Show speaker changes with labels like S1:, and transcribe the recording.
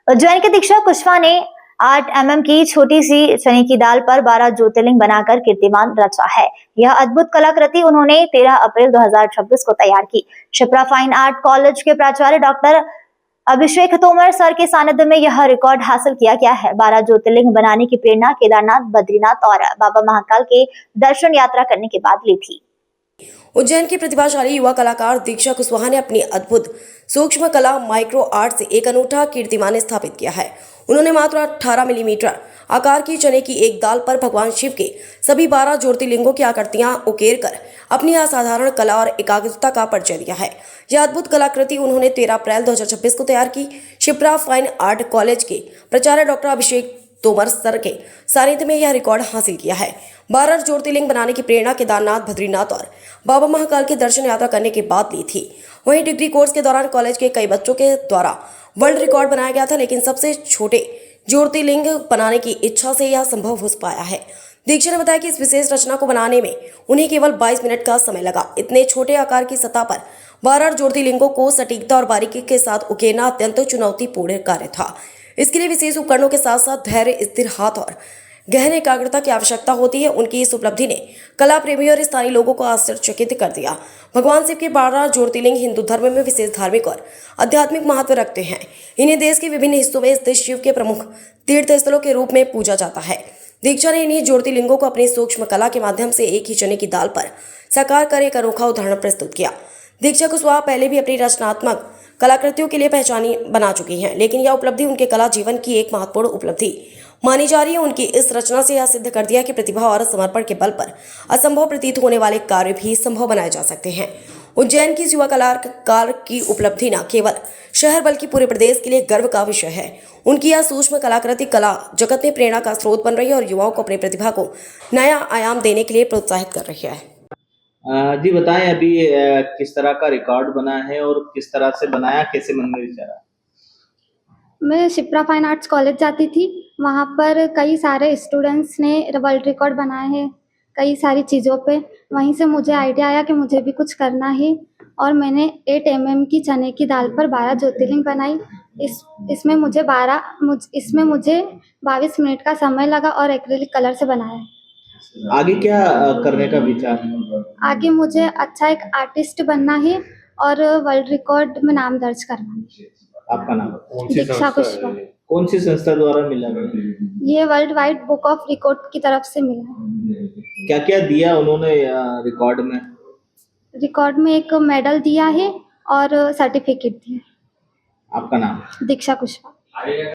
S1: उज्जैन के दीक्षा कुशवाहा ने 8 mm की छोटी सी चने की दाल पर 12 ज्योतिर्लिंग बनाकर कीर्तिमान रचा है। यह अद्भुत कलाकृति उन्होंने 13 अप्रैल 2026 को तैयार की। शिप्रा फाइन आर्ट कॉलेज के प्राचार्य डॉक्टर अभिषेक तोमर सर के सानिध्य में यह रिकॉर्ड हासिल किया गया है। 12 ज्योतिर्लिंग बनाने की प्रेरणा केदारनाथ, बद्रीनाथ और बाबा महाकाल के दर्शन यात्रा करने के बाद ली थी।
S2: उज्जैन की प्रतिभाशाली युवा कलाकार दीक्षा कुशवाहा ने अपनी अद्भुत सूक्ष्म कला माइक्रो आर्ट से एक अनूठा कीर्तिमान स्थापित किया है। उन्होंने मात्र 18 मिलीमीटर आकार की चने की एक दाल पर भगवान शिव के सभी 12 ज्योतिर्लिंगों की आकृतियां उकेर कर अपनी असाधारण कला और एकाग्रता का परिचय दिया है। यह अद्भुत कलाकृति उन्होंने 13 अप्रैल 2026 को तैयार की। शिप्रा फाइन आर्ट कॉलेज के प्राचार्य डॉक्टर अभिषेक तोमर सर के सानिध्य में यह रिकॉर्ड हासिल किया है। 12 ज्योतिर्लिंग बनाने की प्रेरणा केदारनाथ, बद्रीनाथ और बाबा महाकाल की दर्शन यात्रा करने के बाद ली थी। वहीं डिग्री कोर्स के दौरान कॉलेज के कई बच्चों के द्वारा वर्ल्ड रिकॉर्ड बनाया गया था, लेकिन सबसे छोटे ज्योतिर्लिंग बनाने की इच्छा से यह संभव हो पाया है। दीक्षा ने बताया कि इस विशेष रचना को बनाने में उन्हें केवल 22 मिनट का समय लगा। इतने छोटे आकार की सतह पर 12 ज्योतिर्लिंगों को सटीकता और बारीकी के साथ उकेरना अत्यंत चुनौतीपूर्ण कार्य था। इसके लिए विशेष उपकरणों के साथ साथ धैर्य, स्थिर हाथ और गहन एकाग्रता की आवश्यकता होती है। उनकी इस उपलब्धि ने कला प्रेमी और स्थानीय लोगों को आश्चर्यचकित कर दिया। भगवान शिव के 12 ज्योतिर्लिंग हिंदू धर्म में विशेष धार्मिक और आध्यात्मिक महत्व रखते हैं। इन्हें देश के विभिन्न हिस्सों में स्थित शिव के प्रमुख तीर्थ स्थलों के रूप में पूजा जाता है। दीक्षा ने इन्हीं ज्योतिर्लिंगों को अपनी सूक्ष्म कला के माध्यम से एक ही चने की दाल पर साकार कर एक अनोखा उदाहरण प्रस्तुत किया। दीक्षा कुशवाहा पहले भी अपनी रचनात्मक कलाकृतियों के लिए पहचानी बना चुकी हैं, लेकिन यह उपलब्धि उनके कला जीवन की एक महत्वपूर्ण उपलब्धि मानी जा रही है। उनकी इस रचना से यह सिद्ध कर दिया कि प्रतिभा और समर्पण के बल पर असंभव प्रतीत होने वाले कार्य भी संभव बनाए जा सकते हैं। उज्जैन की युवा कलाकार की उपलब्धि न केवल शहर बल्कि पूरे प्रदेश के लिए गर्व का विषय है। उनकी यह सूक्ष्म कलाकृति कला जगत में प्रेरणा का स्रोत बन रही है और युवाओं को अपनी प्रतिभा को नया आयाम देने के लिए प्रोत्साहित कर रही है।
S3: जी बताएं, अभी किस तरह का रिकॉर्ड बना है और किस तरह से बनाया, कैसे मन में विचार आया?
S4: मैं शिप्रा फाइन आर्ट्स कॉलेज जाती थी। वहाँ पर कई सारे स्टूडेंट्स ने वर्ल्ड रिकॉर्ड बनाए हैं कई सारी चीज़ों पे। वहीं से मुझे आइडिया आया कि मुझे भी कुछ करना है और मैंने 8 mm की चने की दाल पर 12 ज्योतिर्लिंग बनाई। इसमें मुझे 22 मिनट का समय लगा और एक्रिलिक कलर से बनाया।
S3: आगे क्या करने का विचार?
S4: आगे मुझे अच्छा एक आर्टिस्ट बनना है और वर्ल्ड रिकॉर्ड में नाम दर्ज करना है।
S3: आपका नाम?
S4: दीक्षा कुशवाहा।
S3: कौन सी संस्था द्वारा मिला?
S4: ये world wide book of record की तरफ से मिला है।
S3: क्या क्या दिया उन्होंने रिकॉर्ड में?
S4: रिकॉर्ड में एक मेडल दिया है और सर्टिफिकेट दिया है।
S3: आपका नाम?
S4: दीक्षा कुशवाहा।